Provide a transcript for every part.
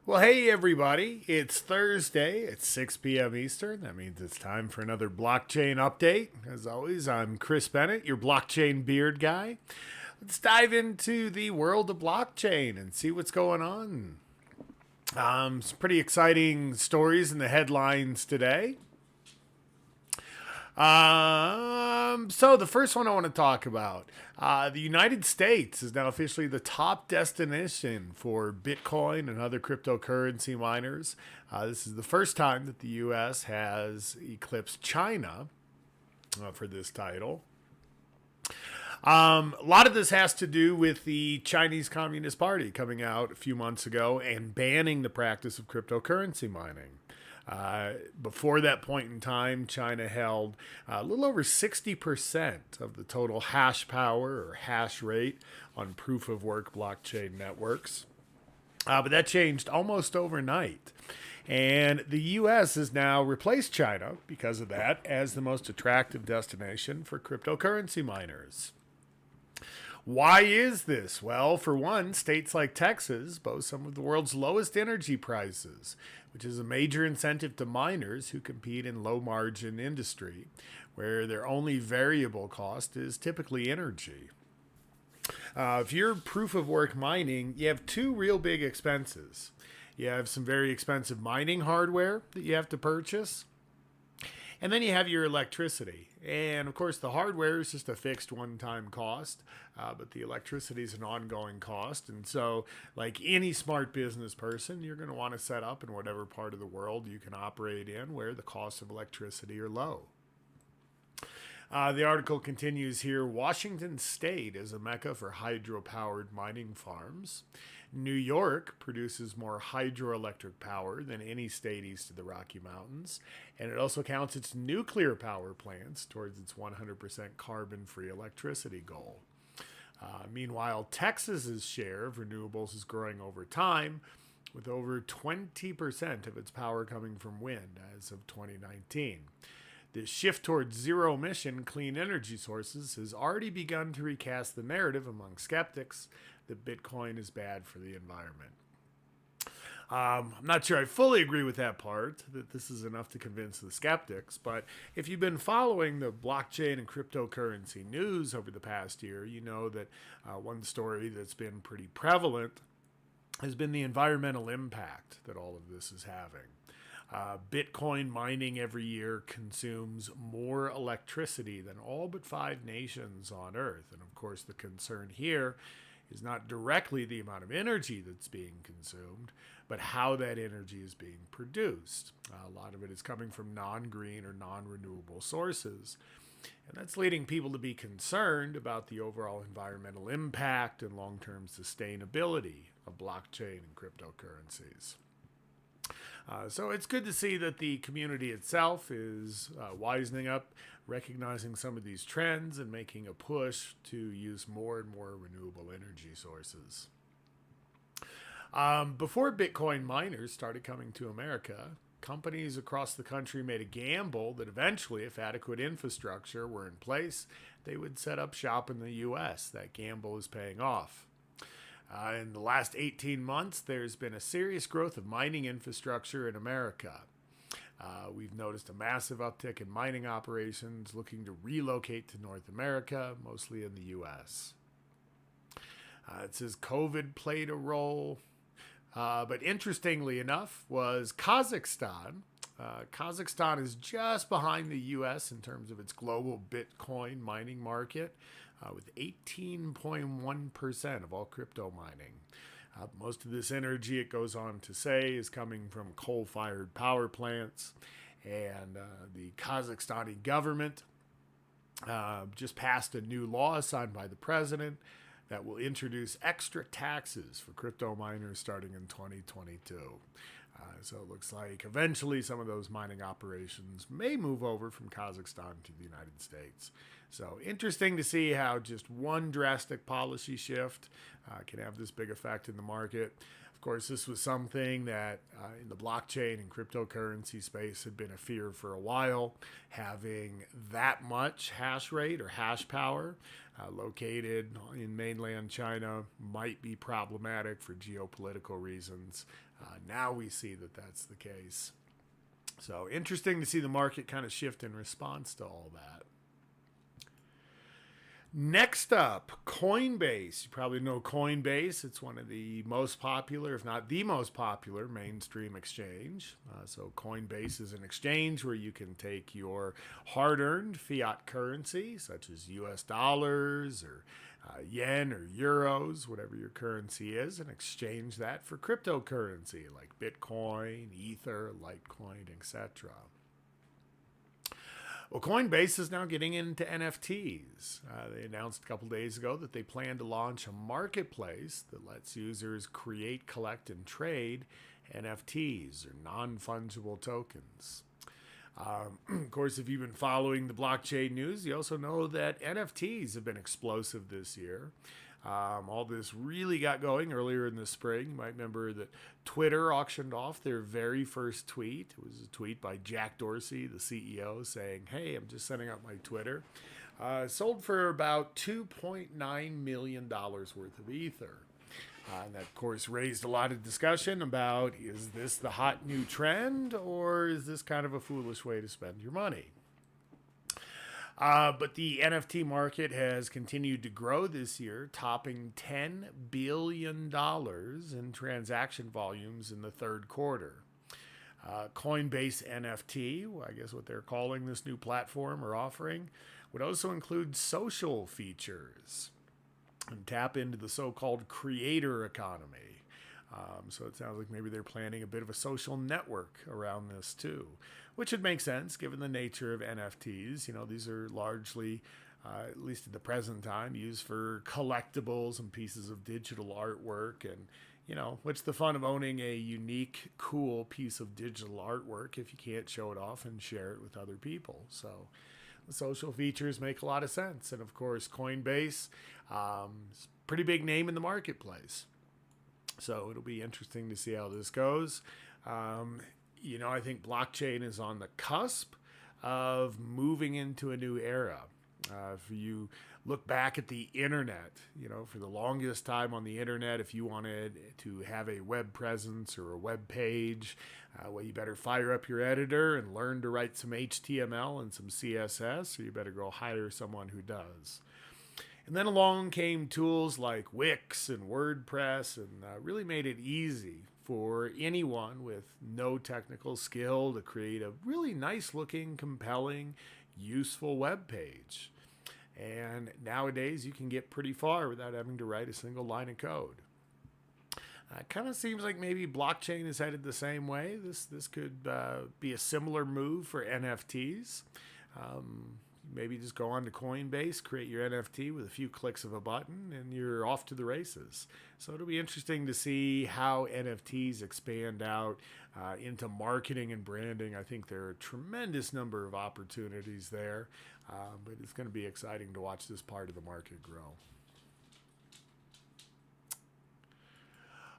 Well, hey everybody, it's Thursday at 6 p.m. Eastern. That means it's time for another blockchain update. As always, I'm Chris Bennett, your blockchain beard guy. Let's dive into the world of blockchain and see what's going on. Some pretty exciting stories in the headlines today. So the first one I want to talk about, the United States is now officially the top destination for Bitcoin and other cryptocurrency miners. This is the first time that the U.S. has eclipsed China for this title. A lot of this has to do with the Chinese Communist Party coming out a few months ago and banning the practice of cryptocurrency mining. Before that point in time, China held a little over 60% of the total hash power or hash rate on proof of work blockchain networks. But that changed almost overnight. And the U.S. has now replaced China because of that as the most attractive destination for cryptocurrency miners. Why is this? Well, for one, states like Texas boast some of the world's lowest energy prices, which is a major incentive to miners who compete in low margin industry, where their only variable cost is typically energy. If you're proof of work mining, you have two real big expenses. You have some very expensive mining hardware that you have to purchase, and then you have your electricity. And of course, the hardware is just a fixed one-time cost, but the electricity is an ongoing cost. And so, like any smart business person, you're going to want to set up in whatever part of the world you can operate in where the costs of electricity are low. The article continues here. Washington State is a mecca for hydro-powered mining farms. New York produces more hydroelectric power than any state east of the Rocky Mountains, and it also counts its nuclear power plants towards its 100% carbon-free electricity goal. Meanwhile, Texas's share of renewables is growing over time, with over 20% of its power coming from wind as of 2019. The shift towards zero-emission clean energy sources has already begun to recast the narrative among skeptics that Bitcoin is bad for the environment. I'm not sure I fully agree with that part, that this is enough to convince the skeptics, but if you've been following the blockchain and cryptocurrency news over the past year, you know that one story that's been pretty prevalent has been the environmental impact that all of this is having. Bitcoin mining every year consumes more electricity than all but 5 nations on Earth. And of course, the concern here is not directly the amount of energy that's being consumed, but how that energy is being produced. A lot of it is coming from non-green or non-renewable sources. And that's leading people to be concerned about the overall environmental impact and long-term sustainability of blockchain and cryptocurrencies. So it's good to see that the community itself is wisening up, recognizing some of these trends, and making a push to use more and more renewable energy sources. Before Bitcoin miners started coming to America, companies across the country made a gamble that eventually, if adequate infrastructure were in place, they would set up shop in the U.S. That gamble is paying off. In the last 18 months, there's been a serious growth of mining infrastructure in America. We've noticed a massive uptick in mining operations looking to relocate to North America, mostly in the U.S. It says COVID played a role, but interestingly enough was Kazakhstan. Kazakhstan is just behind the U.S. in terms of its global Bitcoin mining market, with 18.1% of all crypto mining. Most of this energy, it goes on to say, is coming from coal-fired power plants, and the Kazakhstani government just passed a new law signed by the president that will introduce extra taxes for crypto miners starting in 2022. So it looks like eventually some of those mining operations may move over from Kazakhstan to the United States. So interesting to see how just one drastic policy shift can have this big effect in the market. Of course, this was something that in the blockchain and cryptocurrency space had been a fear for a while. Having that much hash rate or hash power located in mainland China might be problematic for geopolitical reasons. Now we see that that's the case. So interesting to see the market kind of shift in response to all that. Next up, Coinbase. You probably know Coinbase. It's one of the most popular, if not the most popular, mainstream exchange. So Coinbase is an exchange where you can take your hard-earned fiat currency, such as U.S. dollars or yen or euros, whatever your currency is, and exchange that for cryptocurrency like Bitcoin, Ether, Litecoin, etc. Well, Coinbase is now getting into NFTs. They announced a couple days ago that they plan to launch a marketplace that lets users create, collect, and trade NFTs, or non-fungible tokens. Of course, if you've been following the blockchain news, you also know that NFTs have been explosive this year. All this really got going earlier in the spring. You might remember that Twitter auctioned off their very first tweet. It was a tweet by Jack Dorsey, the CEO, saying, "Hey, I'm just setting up my Twitter." Sold for about $2.9 million worth of Ether. And that, of course, raised a lot of discussion about, is this the hot new trend, or is this kind of a foolish way to spend your money? But the NFT market has continued to grow this year, topping $10 billion in transaction volumes in the third quarter. Coinbase NFT, I guess what they're calling this new platform or offering, would also include social features and tap into the so-called creator economy. So it sounds like maybe they're planning a bit of a social network around this too, which would make sense given the nature of NFTs. You know, these are largely, at least at the present time, used for collectibles and pieces of digital artwork. And, you know, what's the fun of owning a unique, cool piece of digital artwork if you can't show it off and share it with other people? So the social features make a lot of sense. And of course, Coinbase is a pretty big name in the marketplace. So it'll be interesting to see how this goes. You know, I think blockchain is on the cusp of moving into a new era. If you look back at the internet, you know, for the longest time on the internet, if you wanted to have a web presence or a web page, well, you better fire up your editor and learn to write some HTML and some CSS, or you better go hire someone who does. And then along came tools like Wix and WordPress, and really made it easy for anyone with no technical skill to create a really nice looking, compelling, useful web page. And nowadays you can get pretty far without having to write a single line of code. It kind of seems like maybe blockchain is headed the same way. This could be a similar move for NFTs. Maybe just go on to Coinbase, create your NFT with a few clicks of a button, and you're off to the races. So it'll be interesting to see how NFTs expand out into marketing and branding. I think there are a tremendous number of opportunities there, but it's going to be exciting to watch this part of the market grow.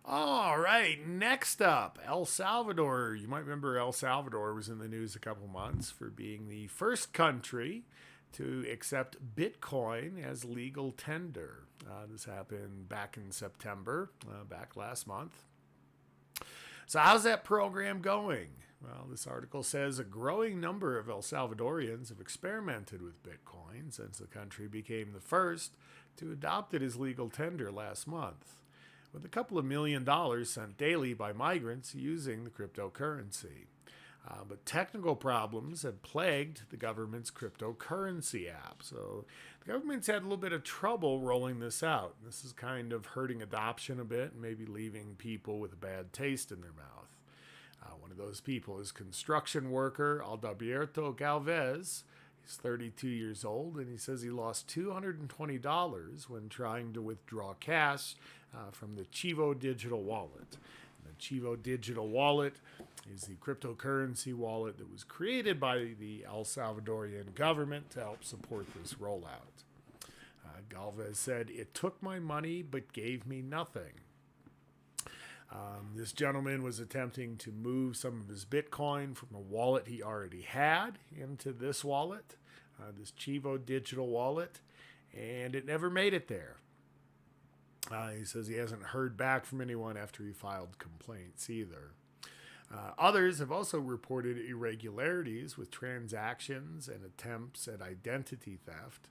All right, next up, El Salvador. You might remember El Salvador was in the news a couple months for being the first country to accept Bitcoin as legal tender. This happened back in September, back last month. So how's that program going? Well, this article says a growing number of El Salvadorians have experimented with Bitcoin since the country became the first to adopt it as legal tender last month, with a couple of $1 million sent daily by migrants using the cryptocurrency. But technical problems have plagued the government's cryptocurrency app. So the government's had a little bit of trouble rolling this out. This is kind of hurting adoption a bit and maybe leaving people with a bad taste in their mouth. One of those people is construction worker Adalberto Galvez. He's 32 years old, and he says he lost $220 when trying to withdraw cash from the Chivo Digital Wallet. And the Chivo Digital Wallet is the cryptocurrency wallet that was created by the El Salvadorian government to help support this rollout. Galvez said, "It took my money but gave me nothing." This gentleman was attempting to move some of his Bitcoin from a wallet he already had into this wallet, this Chivo Digital Wallet, and it never made it there. He says he hasn't heard back from anyone after he filed complaints either. Others have also reported irregularities with transactions and attempts at identity theft.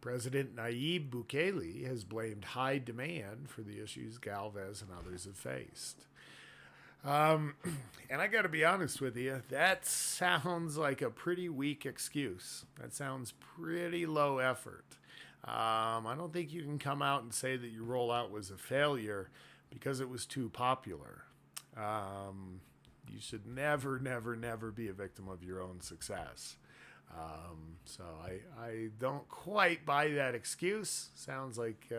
President Nayib Bukele has blamed high demand for the issues Galvez and others have faced. And I got to be honest with you, that sounds like a pretty weak excuse. That sounds pretty low effort. I don't think you can come out and say that your rollout was a failure because it was too popular. You should never, never, never be a victim of your own success. So I don't quite buy that excuse. Sounds like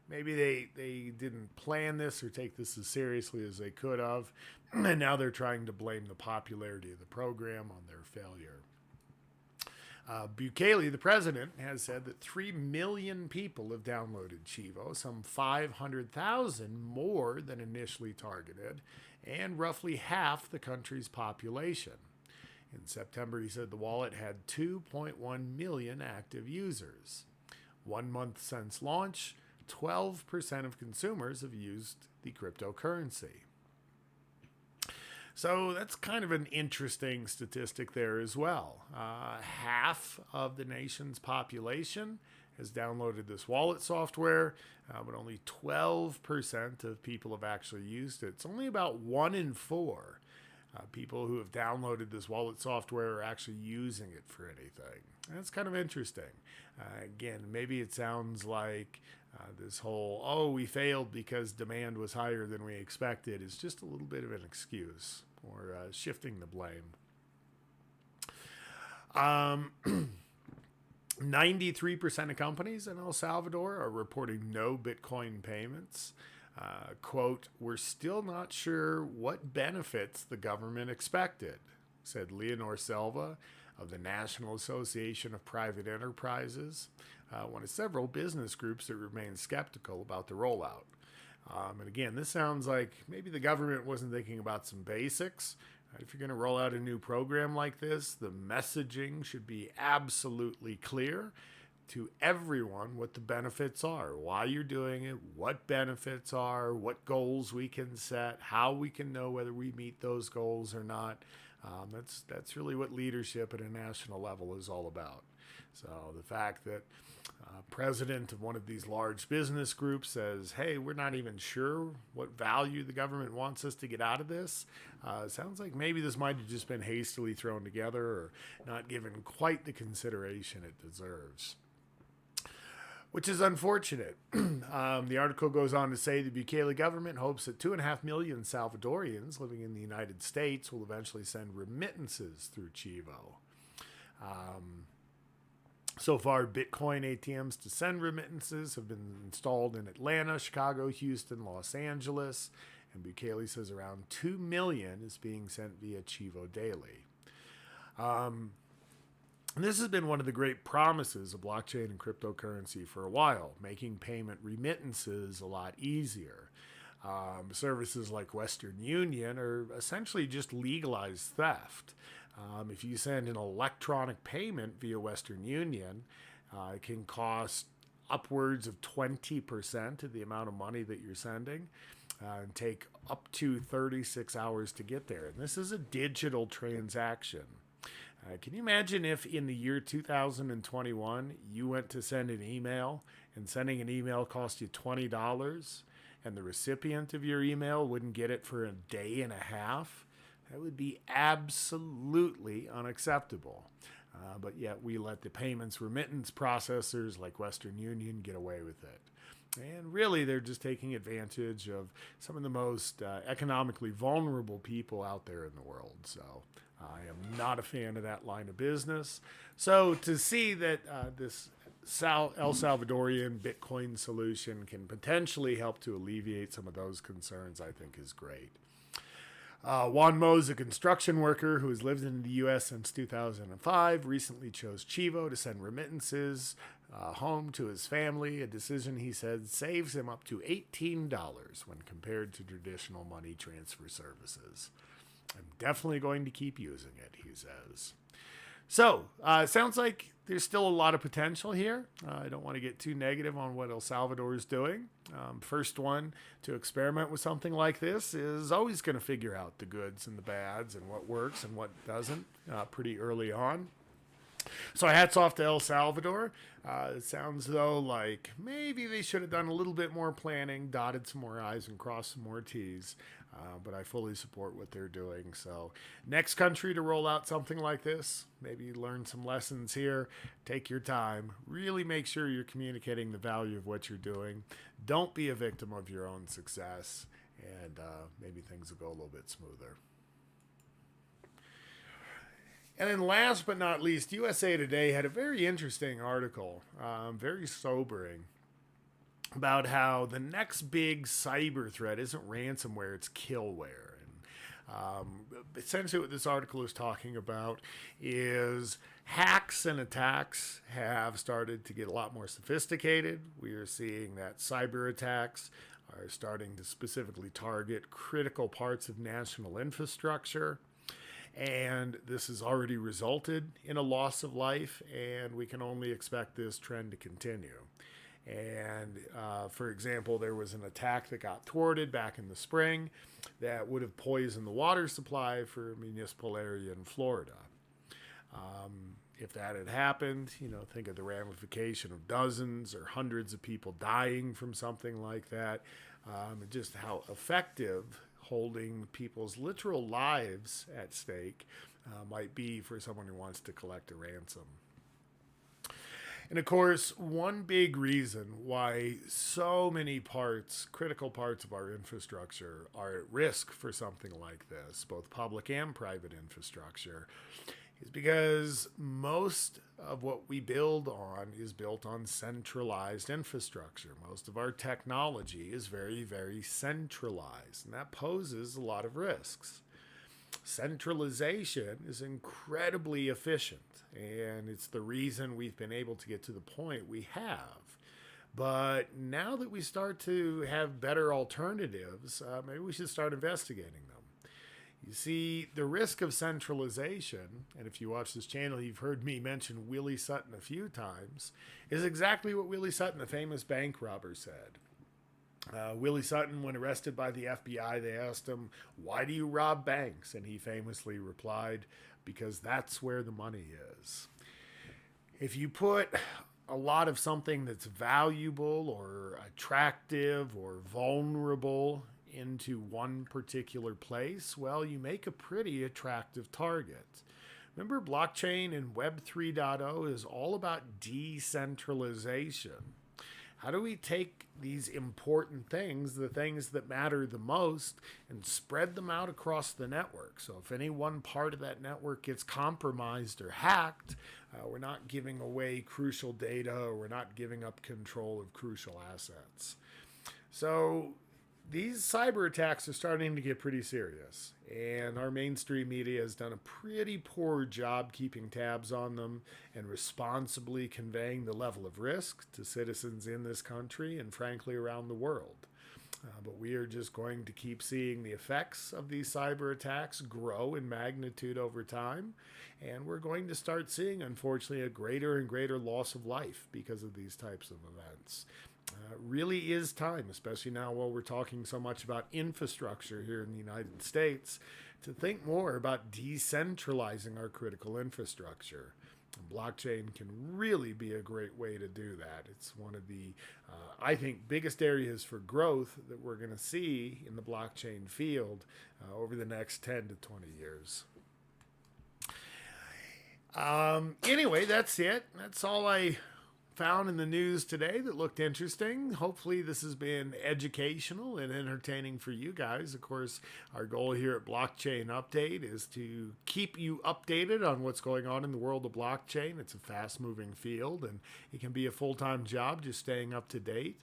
maybe they didn't plan this or take this as seriously as they could have, and now they're trying to blame the popularity of the program on their failure. Bukele, the president, has said that 3 million people have downloaded Chivo, some 500,000 more than initially targeted, and roughly half the country's population. In September, he said the wallet had 2.1 million active users. 1 month since launch, 12% of consumers have used the cryptocurrency. So that's kind of an interesting statistic there as well. Half of the nation's population has downloaded this wallet software, but only 12% of people have actually used it. It's only about 1 in 4 people who have downloaded this wallet software are actually using it for anything. That's kind of interesting. Again, maybe it sounds like this whole, oh, we failed because demand was higher than we expected is just a little bit of an excuse or shifting the blame. 93% of companies in El Salvador are reporting no Bitcoin payments. Quote, we're still not sure what benefits the government expected, said Leonor Silva of the National Association of Private Enterprises, one of several business groups that remain skeptical about the rollout. And again, this sounds like maybe the government wasn't thinking about some basics. If you're going to roll out a new program like this, the messaging should be absolutely clear to everyone what the benefits are, why you're doing it, what benefits are, what goals we can set, how we can know whether we meet those goals or not. That's really what leadership at a national level is all about. So the fact that president of one of these large business groups says, hey, we're not even sure what value the government wants us to get out of this, sounds like maybe this might have just been hastily thrown together or not given quite the consideration it deserves, which is unfortunate. The article goes on to say the Bukele government hopes that 2.5 million Salvadorians living in the United States will eventually send remittances through Chivo. So far, Bitcoin ATMs to send remittances have been installed in Atlanta, Chicago, Houston, Los Angeles, and Bukele says around 2 million is being sent via Chivo daily. And this has been one of the great promises of blockchain and cryptocurrency for a while, making payment remittances a lot easier. Services like Western Union are essentially just legalized theft. If you send an electronic payment via Western Union, it can cost upwards of 20% of the amount of money that you're sending and take up to 36 hours to get there. And this is a digital transaction. Can you imagine if in the year 2021 you went to send an email and sending an email cost you $20 and the recipient of your email wouldn't get it for a day and a half? That would be absolutely unacceptable. But yet we let the payments remittance processors like Western Union get away with it. And really, they're just taking advantage of some of the most economically vulnerable people out there in the world. So I am not a fan of that line of business. So to see that this El Salvadorian Bitcoin solution can potentially help to alleviate some of those concerns, I think is great. Juan Mo is a construction worker who has lived in the U.S. since 2005, recently chose Chivo to send remittances home to his family, a decision he said saves him up to $18 when compared to traditional money transfer services. I'm definitely going to keep using it, he says. So, sounds like there's still a lot of potential here. I don't want to get too negative on what El Salvador is doing. First one to experiment with something like this is always going to figure out the goods and the bads and what works and what doesn't pretty early on. So hats off to El Salvador. It sounds though like maybe they should have done a little bit more planning, dotted some more I's and crossed some more T's. But I fully support what they're doing. So next country to roll out something like this, maybe learn some lessons here. Take your time. Really make sure you're communicating the value of what you're doing. Don't be a victim of your own success. And maybe things will go a little bit smoother. And then last but not least, USA Today had a very interesting article, very sobering, about how the next big cyber threat isn't ransomware, it's killware. And essentially what this article is talking about is hacks and attacks have started to get a lot more sophisticated. We are seeing that cyber attacks are starting to specifically target critical parts of national infrastructure. And this has already resulted in a loss of life, and we can only expect this trend to continue. And for example, there was an attack that got thwarted back in the spring that would have poisoned the water supply for a municipal area in Florida. If that had happened, think of the ramification of dozens or hundreds of people dying from something like that, and just how effective holding people's literal lives at stake might be for someone who wants to collect a ransom. And of course, one big reason why so many critical parts of our infrastructure are at risk for something like this, both public and private infrastructure, is because most of what we build on is built on centralized infrastructure. Most of our technology is very, very centralized, and that poses a lot of risks. Centralization is incredibly efficient, and it's the reason we've been able to get to the point we have. But now that we start to have better alternatives, maybe we should start investigating them. You see, the risk of centralization, and if you watch this channel, you've heard me mention Willie Sutton a few times, is exactly what Willie Sutton, the famous bank robber, said. Willie Sutton, when arrested by the FBI, they asked him, "Why do you rob banks?" And he famously replied, "Because that's where the money is." If you put a lot of something that's valuable or attractive or vulnerable into one particular place, well, you make a pretty attractive target. Remember, blockchain and Web 3.0 is all about decentralization. How do we take these important things, the things that matter the most, and spread them out across the network? So if any one part of that network gets compromised or hacked, we're not giving away crucial data, or we're not giving up control of crucial assets. So these cyber attacks are starting to get pretty serious, and our mainstream media has done a pretty poor job keeping tabs on them and responsibly conveying the level of risk to citizens in this country and frankly around the world. But we are just going to keep seeing the effects of these cyber attacks grow in magnitude over time, and we're going to start seeing, unfortunately, a greater and greater loss of life because of these types of events. It really is time, especially now while we're talking so much about infrastructure here in the United States, to think more about decentralizing our critical infrastructure. Blockchain can really be a great way to do that. It's one of the, I think, biggest areas for growth that we're going to see in the blockchain field over the next 10 to 20 years. Anyway, that's it. That's all I found in the news today that looked interesting. Hopefully this has been educational and entertaining for you guys. Of course, our goal here at Blockchain Update is to keep you updated on what's going on in the world of blockchain. It's a fast-moving field, and it can be a full-time job just staying up to date.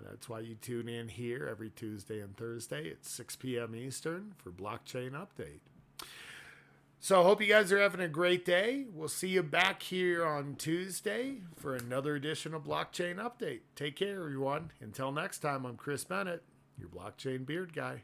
That's why you tune in here every Tuesday and Thursday at 6 p.m. Eastern for Blockchain Update. So I hope you guys are having a great day. We'll see you back here on Tuesday for another edition of Blockchain Update. Take care, everyone. Until next time, I'm Chris Bennett, your Blockchain Beard Guy.